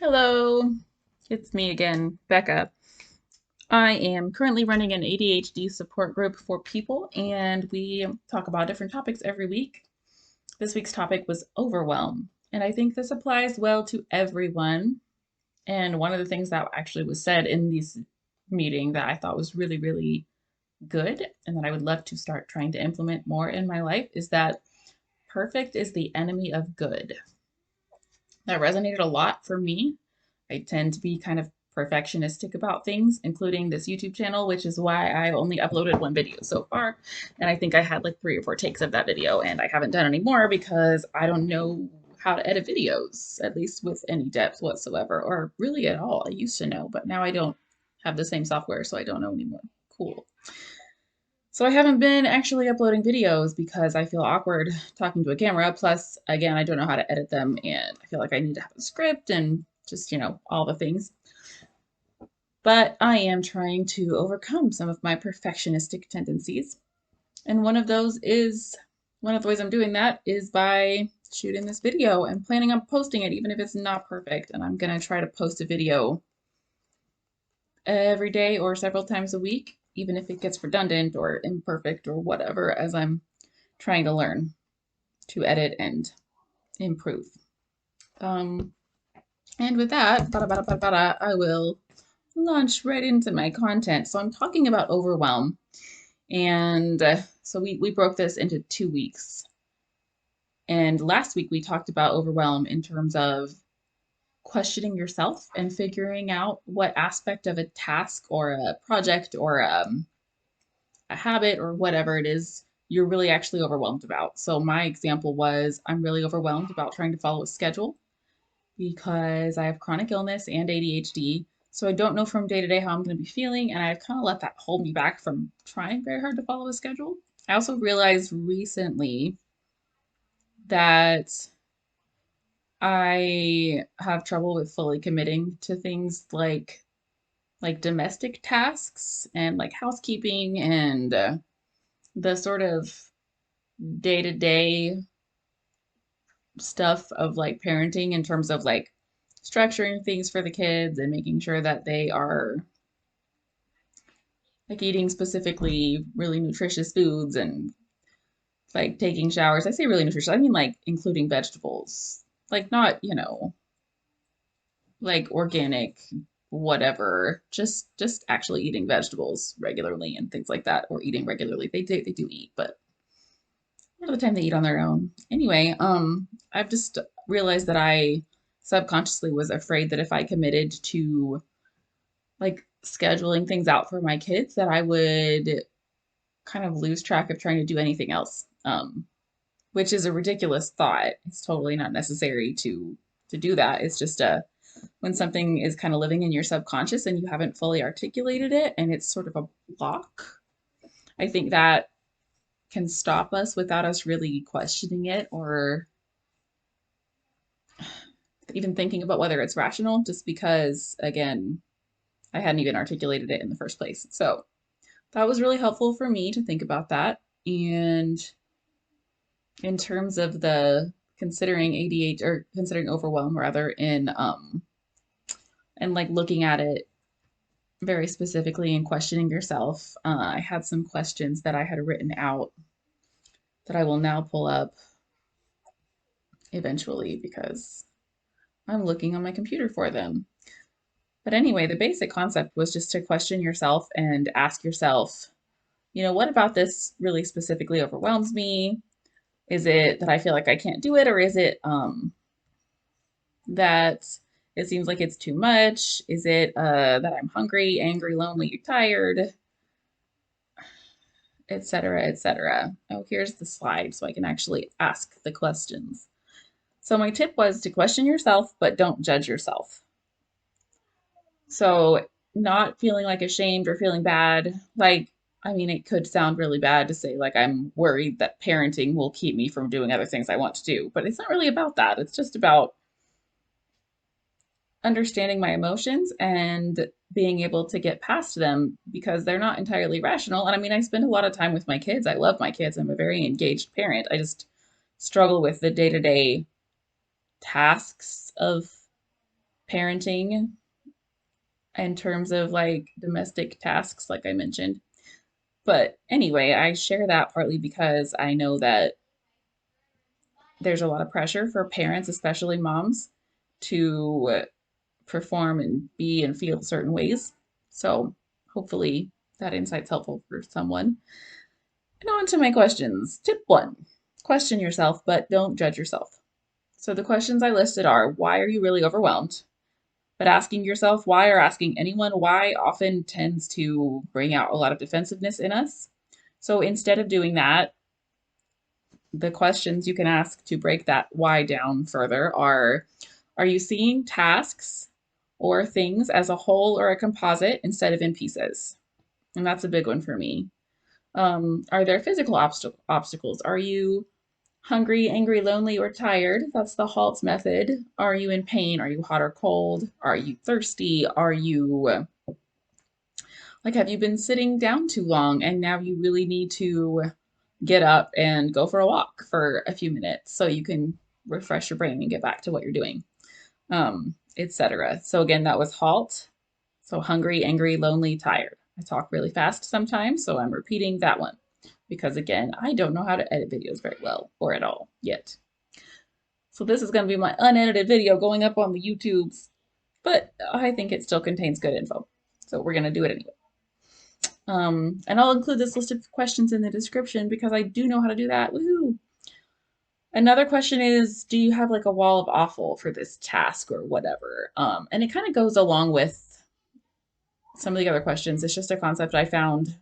Hello, it's me again, Becca. I am currently running an ADHD support group for people, and we talk about different topics every week. This week's topic was overwhelm, and I think this applies well to everyone. And one of the things that actually was said in this meeting that I thought was really, really good, and that I would love to start trying to implement more in my life is that perfect is the enemy of good. That resonated a lot for me. I tend to be kind of perfectionistic about things, including this YouTube channel, which is why I only uploaded one video so far. And I think I had like 3 or 4 takes of that video, and I haven't done any more because I don't know how to edit videos, at least with any depth whatsoever, or really at all. I used to know, but now I don't have the same software, so I don't know anymore. Cool. So I haven't been actually uploading videos because I feel awkward talking to a camera. Plus, again, I don't know how to edit them, and I feel like I need to have a script and just, all the things. But I am trying to overcome some of my perfectionistic tendencies. And one of the ways I'm doing that is by shooting this video and planning on posting it, even if it's not perfect. And I'm going to try to post a video every day or several times a week, even if it gets redundant or imperfect or whatever, as I'm trying to learn to edit and improve. Um, and with that, I will launch right into my content. So I'm talking about overwhelm. And so we broke this into 2 weeks. And last week we talked about overwhelm in terms of questioning yourself and figuring out what aspect of a task or a project or a habit or whatever it is you're really actually overwhelmed about. So my example was I'm really overwhelmed about trying to follow a schedule because I have chronic illness and ADHD. So I don't know from day to day how I'm going to be feeling, and I've kind of let that hold me back from trying very hard to follow a schedule. I also realized recently that I have trouble with fully committing to things like domestic tasks and like housekeeping and the sort of day-to-day stuff of like parenting in terms of like structuring things for the kids and making sure that they are like eating specifically really nutritious foods and like taking showers. I say really nutritious, I mean like including vegetables. Like not, like organic whatever, just actually eating vegetables regularly and things like that, or eating regularly. They do eat, but a lot of the time they eat on their own. Anyway, I've just realized that I subconsciously was afraid that if I committed to like scheduling things out for my kids, that I would kind of lose track of trying to do anything else. Which is a ridiculous thought. It's totally not necessary to do that. It's just when something is kind of living in your subconscious and you haven't fully articulated it and it's sort of a block. I think that can stop us without us really questioning it or even thinking about whether it's rational, just because, again, I hadn't even articulated it in the first place. So that was really helpful for me to think about that. And in terms of the considering ADHD or considering overwhelm rather in and like looking at it very specifically and questioning yourself, I had some questions that I had written out that I will now pull up eventually because I'm looking on my computer for them. But anyway, the basic concept was just to question yourself and ask yourself, what about this really specifically overwhelms me? Is it that I feel like I can't do it, or is it that it seems like it's too much? Is it that I'm hungry, angry, lonely, tired, etc., etc.? Oh, here's the slide so I can actually ask the questions. So my tip was to question yourself, but don't judge yourself. So not feeling like ashamed or feeling bad, like, I mean, it could sound really bad to say, like, I'm worried that parenting will keep me from doing other things I want to do, but it's not really about that. It's just about understanding my emotions and being able to get past them because they're not entirely rational. And I mean, I spend a lot of time with my kids. I love my kids. I'm a very engaged parent. I just struggle with the day to day tasks of parenting in terms of like domestic tasks, like I mentioned. But anyway, I share that partly because I know that there's a lot of pressure for parents, especially moms, to perform and be and feel certain ways. So hopefully that insight's helpful for someone. And on to my questions. Tip one, question yourself, but don't judge yourself. So the questions I listed are, why are you really overwhelmed? But asking yourself why or asking anyone why often tends to bring out a lot of defensiveness in us. So instead of doing that, the questions you can ask to break that why down further are you seeing tasks or things as a whole or a composite instead of in pieces? And that's a big one for me. Are there physical obstacles? Are you hungry, angry, lonely, or tired? That's the HALT method. Are you in pain? Are you hot or cold? Are you thirsty? Are you like, have you been sitting down too long and now you really need to get up and go for a walk for a few minutes so you can refresh your brain and get back to what you're doing, etc. So again, that was HALT. So hungry, angry, lonely, tired. I talk really fast sometimes, so I'm repeating that one because again, I don't know how to edit videos very well or at all yet. So this is going to be my unedited video going up on the YouTubes, but I think it still contains good info. So we're going to do it anyway. And I'll include this list of questions in the description because I do know how to do that. Woohoo! Another question is, do you have like a wall of awful for this task or whatever? And it kind of goes along with some of the other questions. It's just a concept I found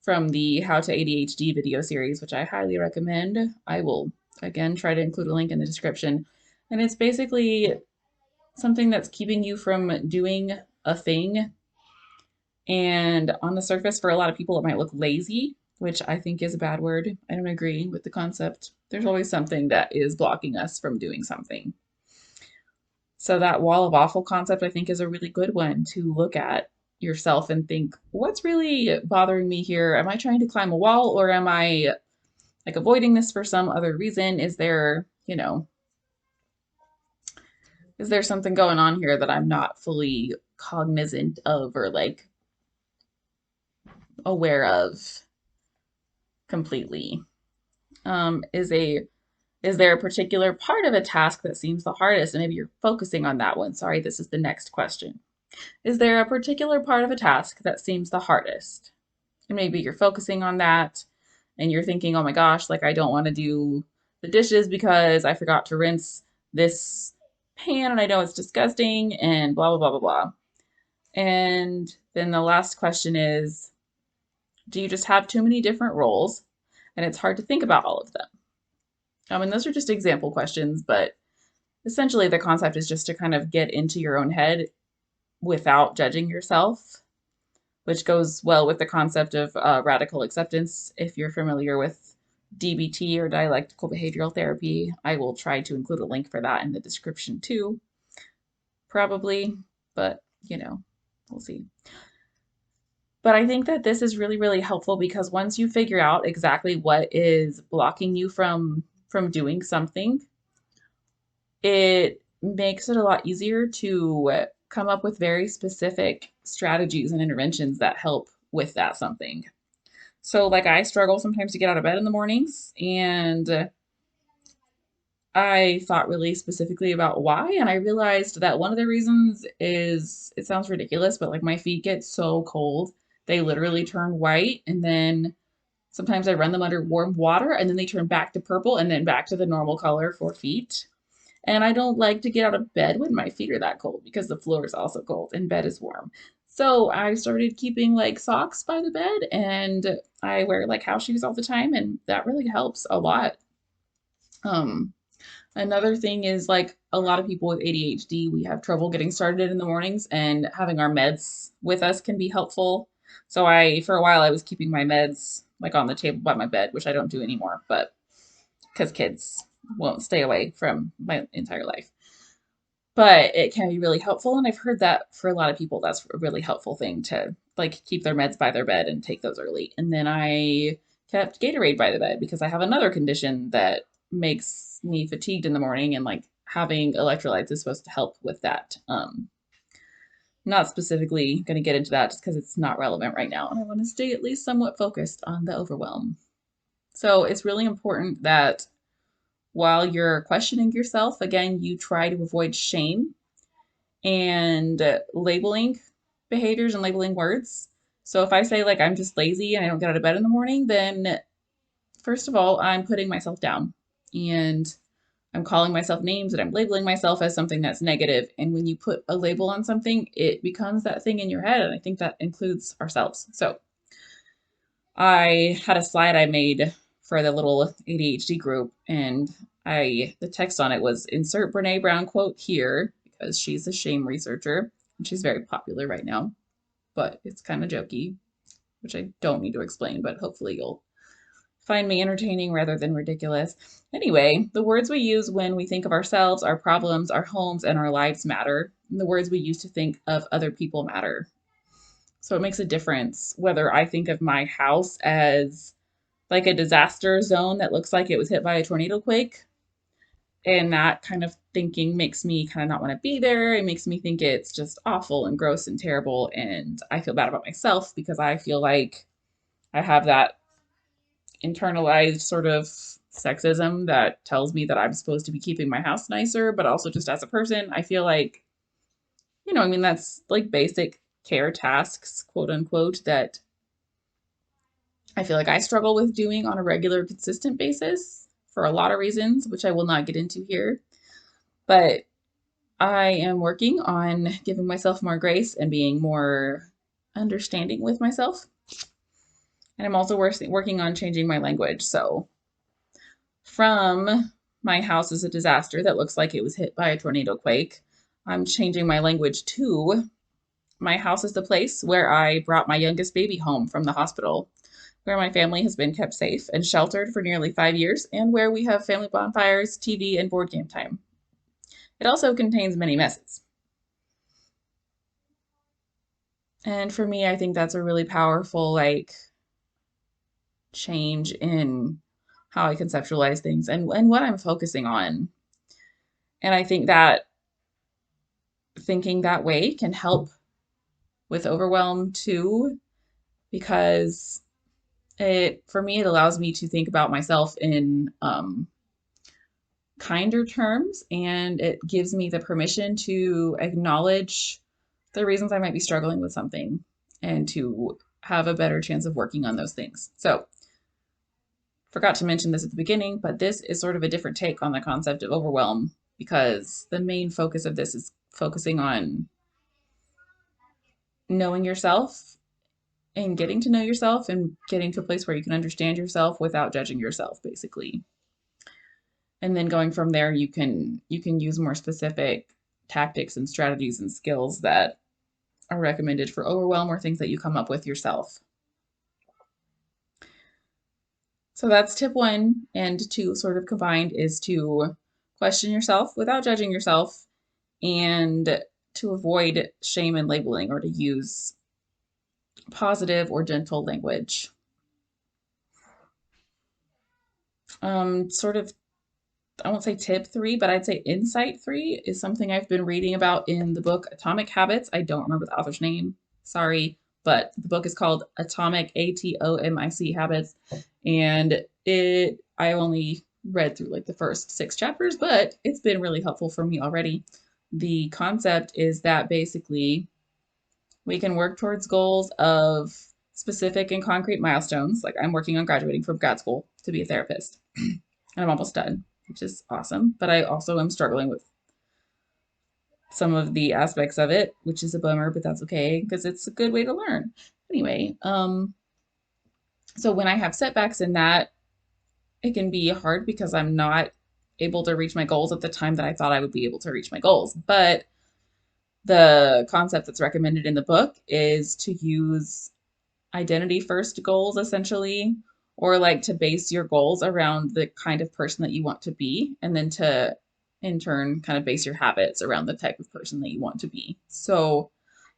from the How to ADHD video series, which I highly recommend. I will, again, try to include a link in the description. And it's basically something that's keeping you from doing a thing. And on the surface, for a lot of people, it might look lazy, which I think is a bad word. I don't agree with the concept. There's always something that is blocking us from doing something. So that wall of awful concept, I think, is a really good one to look at yourself and think, what's really bothering me here? Am I trying to climb a wall or am I like avoiding this for some other reason? Is there, is there something going on here that I'm not fully cognizant of or like aware of completely? Is there a particular part of a task that seems the hardest? And maybe you're focusing on that one. Sorry, this is the next question. Is there a particular part of a task that seems the hardest? And maybe you're focusing on that and you're thinking, oh my gosh, like I don't want to do the dishes because I forgot to rinse this pan and I know it's disgusting and blah, blah, blah, blah, blah. And then the last question is, do you just have too many different roles and it's hard to think about all of them? And those are just example questions, but essentially the concept is just to kind of get into your own head without judging yourself, which goes well with the concept of radical acceptance. If you're familiar with DBT or dialectical behavioral therapy, I will try to include a link for that in the description too, probably, but we'll see. But I think that this is really, really helpful because once you figure out exactly what is blocking you from doing something, it makes it a lot easier to come up with very specific strategies and interventions that help with that something. So like I struggle sometimes to get out of bed in the mornings, and I thought really specifically about why, and I realized that one of the reasons is, it sounds ridiculous, but like my feet get so cold, they literally turn white, and then sometimes I run them under warm water and then they turn back to purple and then back to the normal color for feet. And I don't like to get out of bed when my feet are that cold because the floor is also cold and bed is warm. So I started keeping like socks by the bed and I wear like house shoes all the time and that really helps a lot. Another thing is like a lot of people with ADHD, we have trouble getting started in the mornings and having our meds with us can be helpful. So for a while, I was keeping my meds like on the table by my bed, which I don't do anymore, but because kids won't stay away from my entire life. But it can be really helpful. And I've heard that for a lot of people, that's a really helpful thing to like keep their meds by their bed and take those early. And then I kept Gatorade by the bed because I have another condition that makes me fatigued in the morning and like having electrolytes is supposed to help with that. Not specifically going to get into that just because it's not relevant right now, and I want to stay at least somewhat focused on the overwhelm. So it's really important that while you're questioning yourself, again, you try to avoid shame and labeling behaviors and labeling words. So if I say, like, I'm just lazy and I don't get out of bed in the morning, then first of all, I'm putting myself down and I'm calling myself names and I'm labeling myself as something that's negative. And when you put a label on something, it becomes that thing in your head. And I think that includes ourselves. So I had a slide I made for the little ADHD group, and the text on it was insert Brene Brown quote here because she's a shame researcher and she's very popular right now, but it's kind of jokey, which I don't need to explain, but hopefully you'll find me entertaining rather than ridiculous. Anyway, the words we use when we think of ourselves, our problems, our homes, and our lives matter. And the words we use to think of other people matter. So it makes a difference whether I think of my house as like a disaster zone that looks like it was hit by a tornado quake. And that kind of thinking makes me kind of not want to be there. It makes me think it's just awful and gross and terrible. And I feel bad about myself because I feel like I have that internalized sort of sexism that tells me that I'm supposed to be keeping my house nicer, but also just as a person, I feel like, I mean, that's like basic care tasks, quote unquote, that I feel like I struggle with doing on a regular, consistent basis for a lot of reasons, which I will not get into here. But I am working on giving myself more grace and being more understanding with myself. And I'm also working on changing my language. So from my house is a disaster that looks like it was hit by a tornado quake, I'm changing my language to my house is the place where I brought my youngest baby home from the hospital, where my family has been kept safe and sheltered for nearly 5 years, and where we have family bonfires, TV, and board game time. It also contains many messes. And for me, I think that's a really powerful, like, change in how I conceptualize things and what I'm focusing on. And I think that thinking that way can help with overwhelm too, because for me, it allows me to think about myself in kinder terms, and it gives me the permission to acknowledge the reasons I might be struggling with something and to have a better chance of working on those things. So, forgot to mention this at the beginning, but this is sort of a different take on the concept of overwhelm because the main focus of this is focusing on knowing yourself and getting to know yourself and getting to a place where you can understand yourself without judging yourself, basically. And then going from there, you can use more specific tactics and strategies and skills that are recommended for overwhelm or things that you come up with yourself. So that's tip 1 and 2 sort of combined is to question yourself without judging yourself and to avoid shame and labeling or to use positive or gentle language. Sort of, I won't say tip 3, but I'd say insight 3 is something I've been reading about in the book Atomic Habits. I don't remember the author's name, sorry, but the book is called Atomic, Atomic Habits, and I only read through like the first 6 chapters, but it's been really helpful for me already. The concept is that basically we can work towards goals of specific and concrete milestones. Like I'm working on graduating from grad school to be a therapist, and I'm almost done, which is awesome. But I also am struggling with some of the aspects of it, which is a bummer, but that's okay because it's a good way to learn. Anyway, so when I have setbacks in that, it can be hard because I'm not able to reach my goals at the time that I thought I would be able to reach my goals. But the concept that's recommended in the book is to use identity first goals, essentially, or like to base your goals around the kind of person that you want to be, and then to in turn kind of base your habits around the type of person that you want to be. So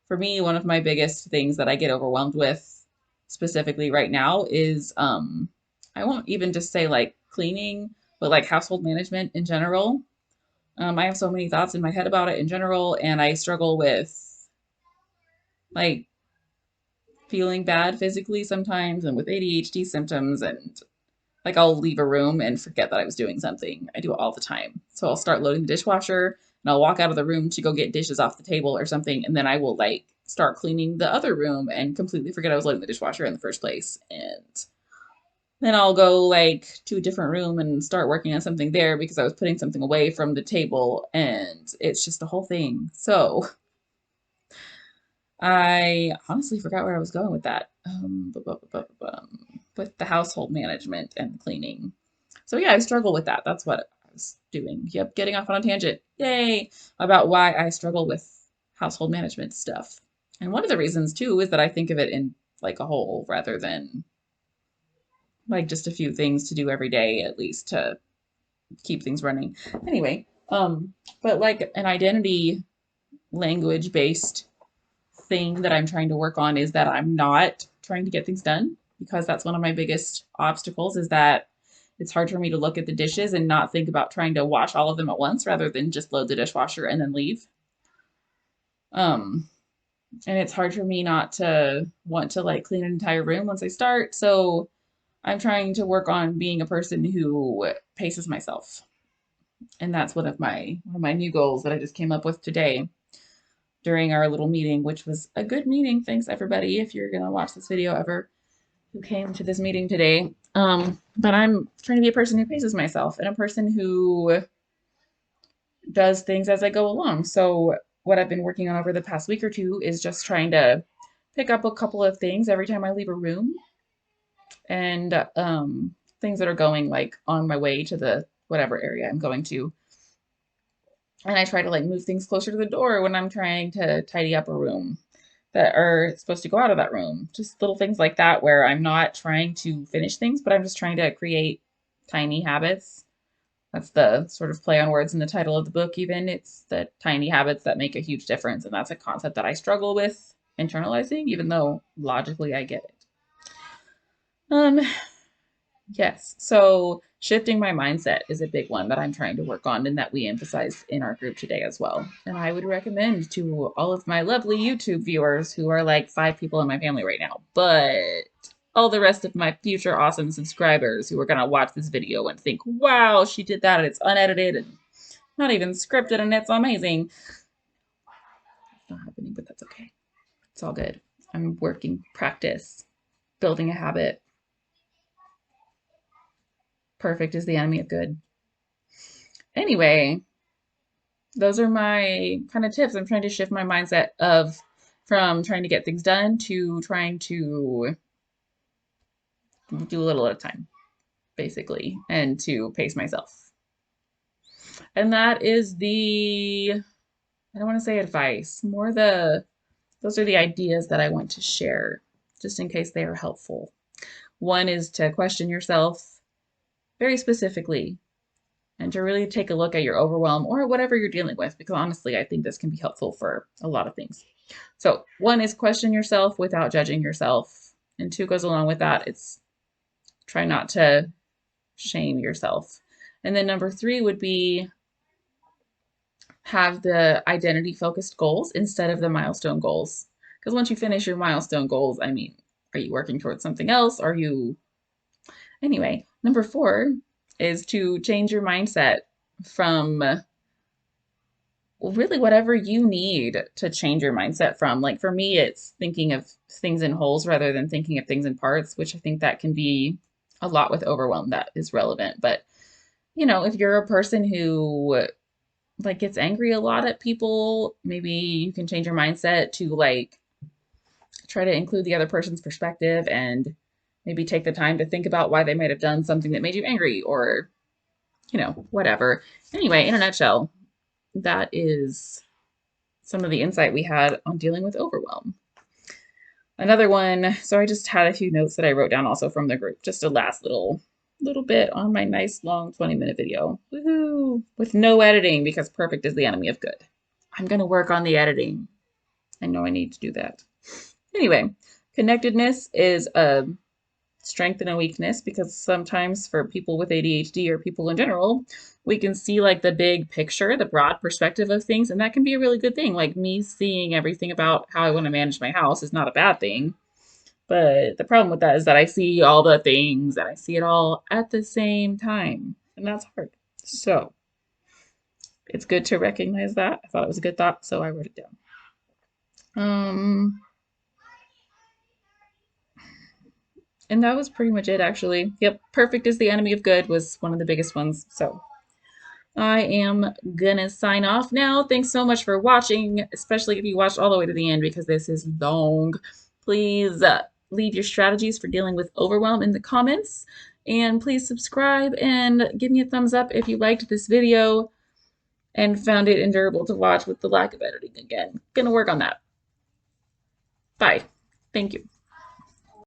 for me, one of my biggest things that I get overwhelmed with specifically right now is I won't even just say like cleaning, but like household management in general. I have so many thoughts in my head about it in general, and I struggle with like feeling bad physically sometimes and with ADHD symptoms, and like I'll leave a room and forget that I was doing something. I do it all the time. So I'll start loading the dishwasher and I'll walk out of the room to go get dishes off the table or something, and then I will like start cleaning the other room and completely forget I was loading the dishwasher in the first place. And then I'll go like to a different room and start working on something there because I was putting something away from the table, and it's just a whole thing. So I honestly forgot where I was going with that. With the household management and cleaning. So yeah, I struggle with that. That's what I was doing. Yep, getting off on a tangent. Yay! About why I struggle with household management stuff. And one of the reasons too is that I think of it in like a whole rather than like just a few things to do every day, at least to keep things running. Anyway, but like an identity language based thing that I'm trying to work on is that I'm not trying to get things done, because that's one of my biggest obstacles, is that it's hard for me to look at the dishes and not think about trying to wash all of them at once rather than just load the dishwasher and then leave. Um, and it's hard for me not to want to like clean an entire room once I start. So I'm trying to work on being a person who paces myself. And that's one of my new goals that I just came up with today during our little meeting, which was a good meeting. Thanks everybody if you're gonna watch this video ever who came to this meeting today. But I'm trying to be a person who paces myself and a person who does things as I go along. So what I've been working on over the past week or two is just trying to pick up a couple of things every time I leave a room, and things that are going like on my way to the whatever area I'm going to. And I try to like move things closer to the door when I'm trying to tidy up a room that are supposed to go out of that room. Just little things like that where I'm not trying to finish things, but I'm just trying to create tiny habits. That's the sort of play on words in the title of the book, even. It's the tiny habits that make a huge difference. And that's a concept that I struggle with internalizing, even though logically I get it. Um, Yes. So shifting my mindset is a big one that I'm trying to work on and that we emphasize in our group today as well. And I would recommend to all of my lovely YouTube viewers, who are like 5 people in my family right now, but all the rest of my future awesome subscribers who are going to watch this video and think, wow, she did that and it's unedited and not even scripted and it's amazing. It's not happening, but that's okay. It's all good. I'm working practice, building a habit. Perfect is the enemy of good. Anyway, those are my kind of tips. I'm trying to shift my mindset of from trying to get things done to trying to do a little at a time, basically, and to pace myself. And that is I don't want to say advice, more those are the ideas that I want to share, just in case they are helpful. One is to question yourself very specifically and to really take a look at your overwhelm or whatever you're dealing with, because honestly, I think this can be helpful for a lot of things. So one is question yourself without judging yourself. And 2 goes along with that. It's try not to shame yourself. And then number 3 would be have the identity focused goals instead of the milestone goals. Because once you finish your milestone goals, I mean, are you working towards something else? Are you, anyway, number 4 is to change your mindset from really whatever you need to change your mindset from. Like for me, it's thinking of things in wholes rather than thinking of things in parts, which I think that can be a lot with overwhelm that is relevant. But, if you're a person who like gets angry a lot at people, maybe you can change your mindset to like try to include the other person's perspective and maybe take the time to think about why they might have done something that made you angry or, whatever. Anyway, in a nutshell, that is some of the insight we had on dealing with overwhelm. Another one, so I just had a few notes that I wrote down also from the group, just a last little bit on my nice long 20-minute video. Woohoo! With no editing, because perfect is the enemy of good. I'm going to work on the editing. I know I need to do that. Anyway, connectedness is a strength and a weakness, because sometimes for people with ADHD or people in general, we can see like the big picture, the broad perspective of things, and that can be a really good thing. Like me seeing everything about how I want to manage my house is not a bad thing. But the problem with that is that I see all the things and I see it all at the same time, and that's hard. So it's good to recognize that. I thought it was a good thought, so I wrote it down. And that was pretty much it, actually. Yep, perfect is the enemy of good was one of the biggest ones. So I am gonna sign off now. Thanks so much for watching, especially if you watched all the way to the end because this is long. Please leave your strategies for dealing with overwhelm in the comments. And please subscribe and give me a thumbs up if you liked this video and found it endurable to watch with the lack of editing again. Gonna work on that. Bye. Thank you.